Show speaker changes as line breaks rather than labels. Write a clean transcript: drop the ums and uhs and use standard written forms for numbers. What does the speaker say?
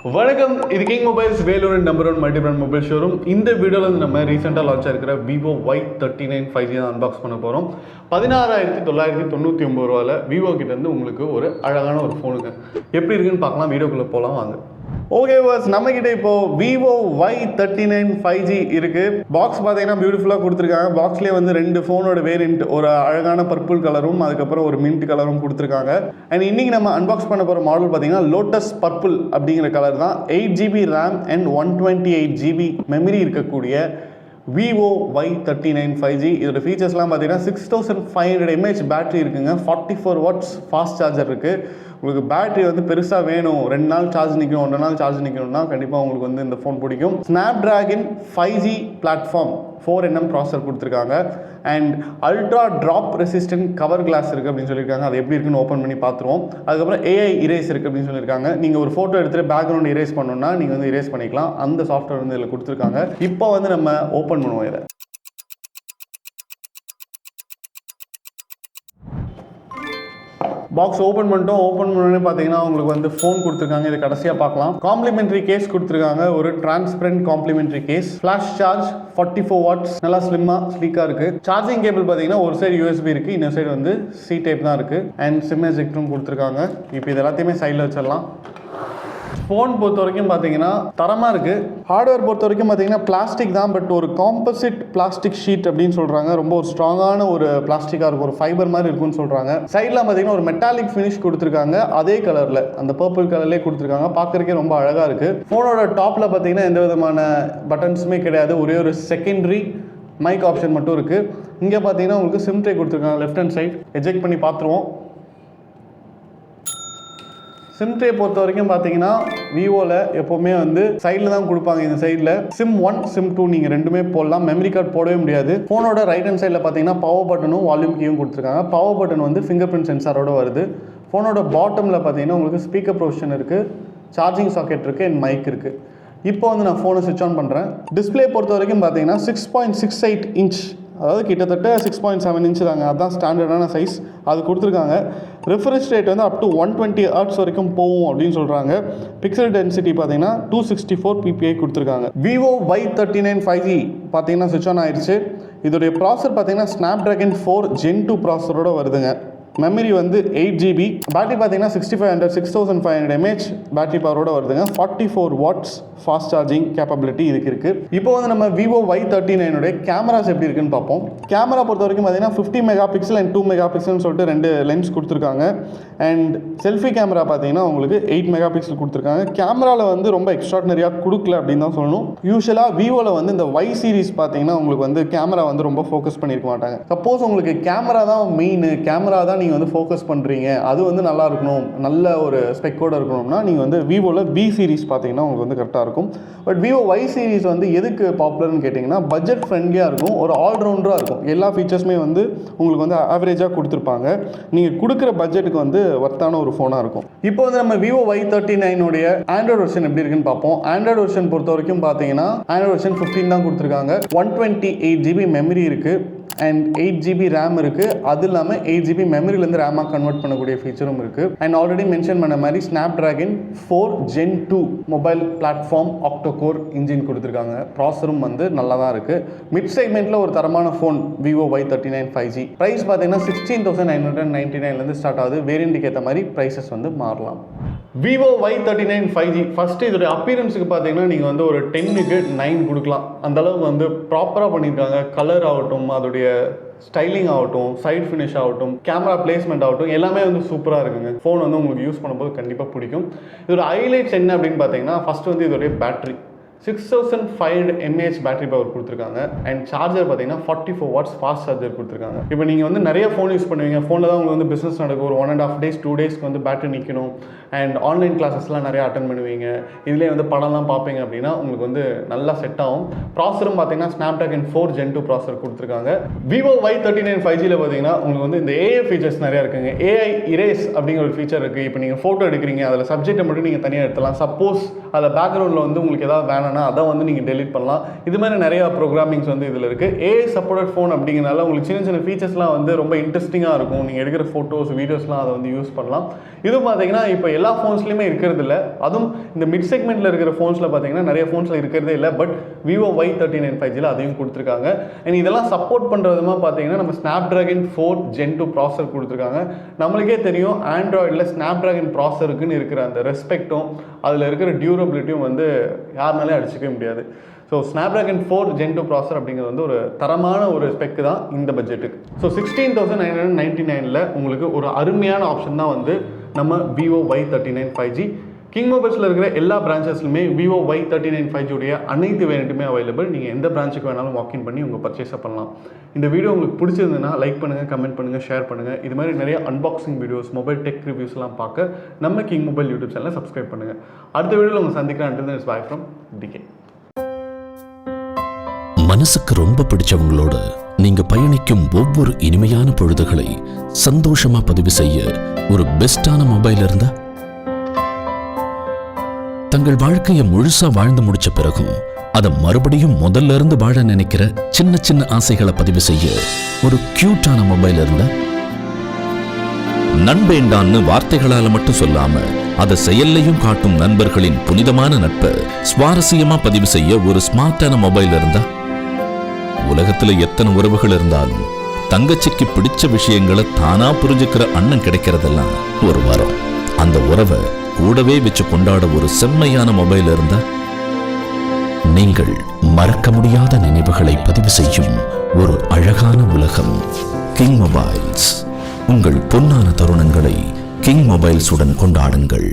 வணக்கம், இது king mobiles Vellore number 1 multi brand mobile showroom. இந்த வீடியோவில் வந்து நம்ம ரீசெண்டாக லான்ச் ஆகிருக்கிற விவோ Y39 5G தான் அன்பாக்ஸ் பண்ண போகிறோம். 16,999 ரூபாயில் விவோ கிட்டேருந்து உங்களுக்கு ஒரு அழகான ஒரு ஃபோனுங்க. எப்படி இருக்குன்னு பார்க்கலாம், வீடியோக்குள்ளே போகலாம் வாங்க. ஓகே வாஸ், நம்மக்கிட்ட இப்போது விவோ Y39 5G இருக்குது. பாக்ஸ் பார்த்தீங்கன்னா பியூட்டிஃபுல்லாக கொடுத்துருக்காங்க. பாக்ஸ்லேயே வந்து 2 ஃபோனோட வேரியண்ட், ஒரு அழகான பர்பிள் கலரும் அதுக்கப்புறம் ஒரு மின்ட் கலரும் கொடுத்துருக்காங்க. அண்ட் இன்றைக்கி நம்ம அன்பாக்ஸ் பண்ண போகிற மாடல் பார்த்தீங்கன்னா லோட்டஸ் பர்பிள் அப்படிங்கிற கலர் தான். 8GB RAM and 128GB memory இருக்கக்கூடிய விவோ Y39 5G. இதோட ஃபீச்சர்ஸ்லாம் பார்த்தீங்கன்னா 6500 mAh பேட்டரி இருக்குங்க. 44 watts ஃபாஸ்ட் சார்ஜர் இருக்குது. உங்களுக்கு பேட்டரி வந்து பெருசாக வேணும், 2 நாள் சார்ஜ் நிற்கணும், 1 நாள் சார்ஜ் நிற்கணும்னா கண்டிப்பாக உங்களுக்கு வந்து இந்த ஃபோன் பிடிக்கும். Snapdragon 5G platform 4nm processor கொடுத்துருக்காங்க. And ultra drop resistant cover glass இருக்குது அப்படின்னு சொல்லியிருக்காங்க. அது எப்படி இருக்குன்னு ஓப்பன் பண்ணி பார்த்துருவோம். அதுக்கப்புறம் AI இரேஸ் இருக்குது அப்படின்னு சொல்லியிருக்காங்க. நீங்கள் ஒரு ஃபோட்டோ எடுத்துகிட்டு பேக்ரவுண்ட் இரேஸ் பண்ணணும்னா நீங்கள் வந்து இரேஸ் பண்ணிக்கலாம். அந்த சாஃப்ட்வேர் வந்து இதில் கொடுத்துருக்காங்க. இப்போ வந்து நம்ம ஓப்பன் பண்ணுவோம் இதை. பாக்ஸ் ஓப்பன் பண்ணிட்டோம். ஓப்பன் பண்ணோடனே பார்த்தீங்கன்னா உங்களுக்கு வந்து ஃபோன் கொடுத்துருக்காங்க. இதை கடைசியாக பார்க்கலாம். காம்ப்ளிமெண்ட்ரி கேஸ் கொடுத்துருக்காங்க. ஒரு transparent complimentary case. Flash charge 44 watts, நல்லா ஸ்லிம்மாக ஸ்லீக்காக இருக்குது. சார்ஜிங் கேபிள் பார்த்தீங்கன்னா ஒரு சைடு USB இருக்குது, இன்னொரு சைடு வந்து C டைப் தான் இருக்குது. அண்ட் சிம் எஜெக்டரும் கொடுத்துருக்காங்க. இப்போ இது எல்லாத்தையுமே சைடில் வச்சிடலாம். ஃபோன் பொறுத்த வரைக்கும் பார்த்தீங்கன்னா தரமாக இருக்குது. ஹார்ட்வேர் பொறுத்த வரைக்கும் பார்த்தீங்கன்னா பிளாஸ்டிக் தான், பட் ஒரு காம்போசிட் பிளாஸ்டிக் ஷீட் அப்படின்னு சொல்கிறாங்க. ரொம்ப ஒரு ஸ்ட்ராங்கான ஒரு பிளாஸ்டிக்காக இருக்கும், ஒரு ஃபைபர் மாதிரி இருக்குன்னு சொல்கிறாங்க. சைடில் பார்த்தீங்கன்னா ஒரு மெட்டாலிக் ஃபினிஷ் கொடுத்துருக்காங்க. அதே கலரில், அந்த பர்பிள் கலர்லேயே கொடுத்துருக்காங்க. பார்க்குறக்கே ரொம்ப அழகாக இருக்குது. ஃபோனோட டாப்பில் பார்த்தீங்கன்னா எந்த விதமான பட்டன்ஸுமே கிடையாது. ஒரே ஒரு செகண்டரி மைக் ஆப்ஷன் மட்டும் இருக்குது. இங்கே பார்த்தீங்கன்னா உங்களுக்கு சிம் ட்ரே கொடுத்துருக்காங்க. லெஃப்ட் ஹேண்ட் சைட் எஜெக்ட் பண்ணி பார்த்துருவோம். சிம் ட்ரே பொறுத்த வரைக்கும் பார்த்தீங்கன்னா விவோவில் எப்போவுமே வந்து சைடில் தான் கொடுப்பாங்க. இந்த சைடில் சிம் 1 சிம் 2 நீங்கள் ரெண்டுமே போடலாம். மெமரி கார்டு போடவே முடியாது. ஃபோனோட ரைட் ஹேண்ட் சைடில் பார்த்தீங்கன்னா பவர் பட்டனும் வால்யூம் கீயும் கொடுத்துருக்காங்க. பவர் பட்டன் வந்து ஃபிங்கர் பிரிண்ட் சென்சாரோட வருது. ஃபோனோட பாட்டமில் பார்த்தீங்கன்னா உங்களுக்கு ஸ்பீக்கர் ப்ரொவிஷன் இருக்குது, சார்ஜிங் சாக்கெட் இருக்குது அண்ட் மைக் இருக்குது. இப்போ வந்து நான் ஃபோனை ஸ்விட்ச் ஆன் பண்ணுறேன். டிஸ்பிளே பொறுத்த வரைக்கும் பார்த்தீங்கன்னா 6.68 இன்ச், அதாவது கிட்டத்தட்ட 6.7 இன்ச் தாங்க. அதுதான் ஸ்டாண்டர்டான சைஸ், அது கொடுத்துருக்காங்க. ரெஃப்ரெஷ் ரேட் வந்து அப் டு 120 Hz வரைக்கும் போகும் அப்படின்னு சொல்கிறாங்க. பிக்சல் டென்சிட்டி பார்த்தீங்கன்னா 264 ppi கொடுத்துருக்காங்க. விவோ Y39 5G பார்த்தீங்கன்னா ஸ்விட்ச் ஆன் ஆயிடுச்சு. இதோடைய ப்ராசஸர் பார்த்தீங்கன்னா ஸ்னாப்ட்ராகன் 4 Gen 2 ப்ராசஸரோட வருதுங்க. மெமரி வந்து 8GB. பேட்டரி பார்த்தீங்கன்னா 6500 mAh பேட்டரி பவரோட வருதுங்க. 44 watts ஃபாஸ்ட் சார்ஜிங் கேப்பபிலிட்டி இதுக்கு இருக்குது. இப்போ வந்து நம்ம விவோ Y39 கேமராஸ் எப்படி இருக்குன்னு பார்ப்போம். கேமரா பொறுத்த வரைக்கும் பார்த்தீங்கன்னா 50 மெகாபிக்சல் அண்ட் 2 மெகாபிக்சல்னு சொல்லிட்டு 2 லென்ஸ் கொடுத்துருக்காங்க. அண்ட் செல்ஃபி கேமரா பார்த்தீங்கன்னா உங்களுக்கு 8 மெகாபிக்சல் கொடுத்துருக்காங்க. கேமராவில் வந்து ரொம்ப எக்ஸ்ட்ராடினரியாக கொடுக்கல அப்படின்னு தான் சொல்லணும். யூஸ்வலாக விவோவில் வந்து இந்த Y சீரிஸ் பார்த்தீங்கன்னா உங்களுக்கு வந்து கேமரா வந்து ரொம்ப ஃபோக்கஸ் பண்ணியிருக்க மாட்டாங்க. சப்போஸ் உங்களுக்கு கேமரா தான் மெயின், கேமரா தான் நீங்கள் வந்து ஃபோக்கஸ் பண்ணுறீங்க, அது வந்து நல்லா இருக்கணும், நல்ல ஒரு ஸ்பெக்கோடு இருக்கணும்னா நீங்கள் வந்து விவோவில் V சீரிஸ் பார்த்தீங்கன்னா உங்களுக்கு வந்து கரெக்டாக இருக்கும். பட் விவோ Y சீரிஸ் வந்து எதுக்கு பாப்புலர்னு கேட்டிங்கன்னா பட்ஜெட் ஃப்ரெண்ட்லியாக இருக்கும், ஒரு ஆல்ரவுண்டராக இருக்கும். எல்லா ஃபீச்சர்ஸுமே வந்து உங்களுக்கு வந்து ஆவரேஜாக கொடுத்துருப்பாங்க. நீங்கள் கொடுக்குற பட்ஜெட்டுக்கு வந்து வர்த்தான ஒரு ஃபோனாக இருக்கும். இப்போ வந்து நம்ம விவோ Y39 ஆண்ட்ராய்டு வெர்ஷன் எப்படி இருக்குன்னு பார்ப்போம். ஆண்ட்ராய்டு வெர்ஷன் பொறுத்த வரைக்கும் பார்த்தீங்கன்னா ஆண்ட்ராய்டு வெர்ஷன் 15 தான் கொடுத்துருக்காங்க. 128GB மெமரி இருக்குது அண்ட் 8GB RAM இருக்குது. அது இல்லாமல் 8GB மெமரிலேருந்து ரேமாக கன்வெர்ட் பண்ணக்கூடிய ஃபீச்சரும் இருக்குது. அண்ட் ஆல்ரெடி மென்ஷன் பண்ண மாதிரி Snapdragon 4 Gen 2 mobile platform octocore engine கொடுத்துருக்காங்க. ப்ராசரும் வந்து நல்லா தான் இருக்குது. மிட் செக்மெண்ட்டில் ஒரு தரமான phone Vivo Y39 5G. Price பார்த்தீங்கன்னா 16,999 ஸ்டார்ட் ஆகுது. வேரியண்ட்டுக்கு ஏற்ற மாதிரி ப்ரைஸஸ் வந்து மாறலாம். விவோ Y39 5G ஃபஸ்ட்டு இதோடைய அப்பியரன்ஸுக்கு பார்த்தீங்கன்னா நீங்கள் வந்து ஒரு 10க்கு 9 கொடுக்கலாம். அந்தளவுக்கு வந்து ப்ராப்பராக பண்ணியிருக்காங்க. கலர் ஆகட்டும், அதோடைய ஸ்டைலிங் ஆகட்டும், சைட் ஃபினிஷ் ஆகட்டும், கேமரா பிளேஸ்மெண்ட் ஆகட்டும், எல்லாமே வந்து சூப்பராக இருக்குங்க. ஃபோன் வந்து உங்களுக்கு யூஸ் பண்ணும்போது கண்டிப்பாக பிடிக்கும். இதோட ஹைலைட்ஸ் என்ன அப்படின்னு பார்த்தீங்கன்னா ஃபஸ்ட்டு வந்து இதோடைய பேட்டரி 6500 mAh பேட்டரி பவர் கொடுத்துருக்காங்க. அண்ட் சார்ஜர் பார்த்தீங்கன்னா 44 watts ஃபாஸ்ட் சார்ஜர் கொடுத்துருக்காங்க. இப்போ நீங்கள் வந்து நிறைய ஃபோன் யூஸ் பண்ணுவீங்க, ஃபோனில் தான் உங்களுக்கு வந்து பிஸ்னஸ் நடக்கும். ஒரு 1.5 days 2 daysக்கு வந்து பேட்டரி நிற்கணும். அண்ட் ஆன்லைன் கிளாஸஸ்லாம் நிறைய அட்டன் பண்ணுவீங்க, இதிலே வந்து படம்லாம் பார்ப்பீங்க அப்படின்னா உங்களுக்கு வந்து நல்லா செட் ஆகும். ப்ராசரும் பார்த்தீங்கன்னா ஸ்னாப்ட்ராகன் 4 Gen 2 ப்ராசர் கொடுத்துருக்காங்க. விவோ Y39 5Gயில் பார்த்தீங்கன்னா உங்களுக்கு வந்து இந்த AI ஃபீச்சர்ஸ் நிறையா இருக்குங்க. AI இரேஸ் அப்படிங்கிற ஒரு ஃபீச்சர் இருக்குது. இப்போ நீங்கள் ஃபோட்டோ எடுக்கிறீங்க, அதில் சப்ஜெக்டை மட்டும் நீங்கள் தனியாக எடுத்துலாம். சப்போஸ் அதில் பேக்ரவுண்டில் வந்து உங்களுக்கு ஏதாவது வேணாம் தரேன்னா அதை வந்து நீங்கள் டெலிட் பண்ணலாம். இது மாதிரி நிறையா ப்ரோக்ராமிங்ஸ் வந்து இதில் இருக்குது. ஏஐ சப்போர்ட்டட் ஃபோன் அப்படிங்கிறனால உங்களுக்கு சின்ன சின்ன ஃபீச்சர்ஸ்லாம் வந்து ரொம்ப இன்ட்ரெஸ்டிங்காக இருக்கும். நீங்கள் எடுக்கிற ஃபோட்டோஸ் வீடியோஸ்லாம் அதை வந்து யூஸ் பண்ணலாம். இது பார்த்தீங்கன்னா இப்போ எல்லா ஃபோன்ஸ்லையுமே இருக்கிறது இல்லை. அதுவும் இந்த மிட் செக்மெண்ட்டில் இருக்கிற ஃபோன்ஸில் பார்த்தீங்கன்னா நிறைய ஃபோன்ஸில் இருக்கிறதே இல்லை. பட் விவோ Y39 5G அதையும் கொடுத்துருக்காங்க. அண்ட் இதெல்லாம் சப்போர்ட் பண்ணுறதுமா பார்த்தீங்கன்னா நம்ம ஸ்னாப்ட்ராகன் 4 Gen 2 ப்ராசர் கொடுத்துருக்காங்க. நம்மளுக்கே தெரியும் ஆண்ட்ராய்டில் ஸ்னாப்ட்ராகன் ப்ராசருக்குன்னு இருக்கிற அந்த ரெஸ்பெக்டும் அதில் இருக்கிற டியூரபிலிட்டியும் வந்து யாருனாலே அடிச்சிக்கவே முடியாது. ஸோ ஸ்னாப்ட்ராகன் 4 Gen 2 ப்ராசர் அப்படிங்கிறது வந்து ஒரு தரமான ஒரு ஸ்பெக்கு தான் இந்த பட்ஜெட்டுக்கு. ஸோ 16,999 உங்களுக்கு ஒரு அருமையான ஆப்ஷன் தான் வந்து நம்ம விவோ Y39 5G. கிங் மொபைல்ஸில் இருக்கிற எல்லா பிரான்ச்சஸ்லுமே விவோ Y39 5G உடைய அனைத்து வேரியண்ட்டுமே அவைலபிள். நீங்கள் எந்த பிரான்ச்சுக்கு வேணாலும் வாக்கின் பண்ணி உங்கள் பர்ச்சேஸை பண்ணலாம். இந்த வீடியோ உங்களுக்கு பிடிச்சிருந்ததுன்னா லைக் பண்ணுங்கள், கமெண்ட் பண்ணுங்கள், ஷேர் பண்ணுங்கள். இது மாதிரி நிறைய அன்பாக்சிங் வீடியோஸ், மொபைல் டெக் ரிவ்யூஸ்லாம் பார்க்க நம்ம கிங் மொபைல் யூடியூப் சேனலை சப்ஸ்கிரைப் பண்ணுங்கள். அடுத்த வீடியோவில் உங்களை சந்திக்கிறேன். until then it's bye from DK.
மனசுக்கு ரொம்ப பிடிச்சவங்களோட நீங்க பயணிக்கும் ஒவ்வொரு இனிமையான பொழுதுகளை சந்தோஷமா பதிவு செய்ய ஒரு பெஸ்டான மொபைல் இருந்தா, தங்கள் வாழ்க்கையை முழுசா வாழ்ந்து முடிச்ச பிறகும் அதை மறுபடியும் முதல்ல இருந்து வாழ நினைக்கிற சின்ன சின்ன ஆசைகளை பதிவு செய்ய ஒரு கியூட்டான மொபைல் இருந்தா, நண்பேண்டான்னு வார்த்தைகளால மட்டும் சொல்லாம அதை செயல்லையும் காட்டும் நண்பர்களின் புனிதமான நட்பை சுவாரஸ்யமா பதிவு செய்ய ஒரு ஸ்மார்ட்டான மொபைல் இருந்தா, உலகத்துல எத்தனை உறவுகள் இருந்தாலும் தங்கச்சிக்கு பிடிச்ச விஷயங்களை தானா புரிஞ்சுக்கிற அண்ணன் கிடைக்கிறதெல்லாம் ஒரு வரம். அந்த உறவை கூடவே வச்சு கொண்டாட ஒரு செம்மையான மொபைல் இருந்தா, நீங்கள் மறக்க முடியாத நினைவுகளை பதிவு செய்யும் ஒரு அழகான உலகம் கிங் மொபைல்ஸ். உங்கள் பொன்னான தருணங்களை கிங் மொபைல்ஸுடன் கொண்டாடுங்கள்.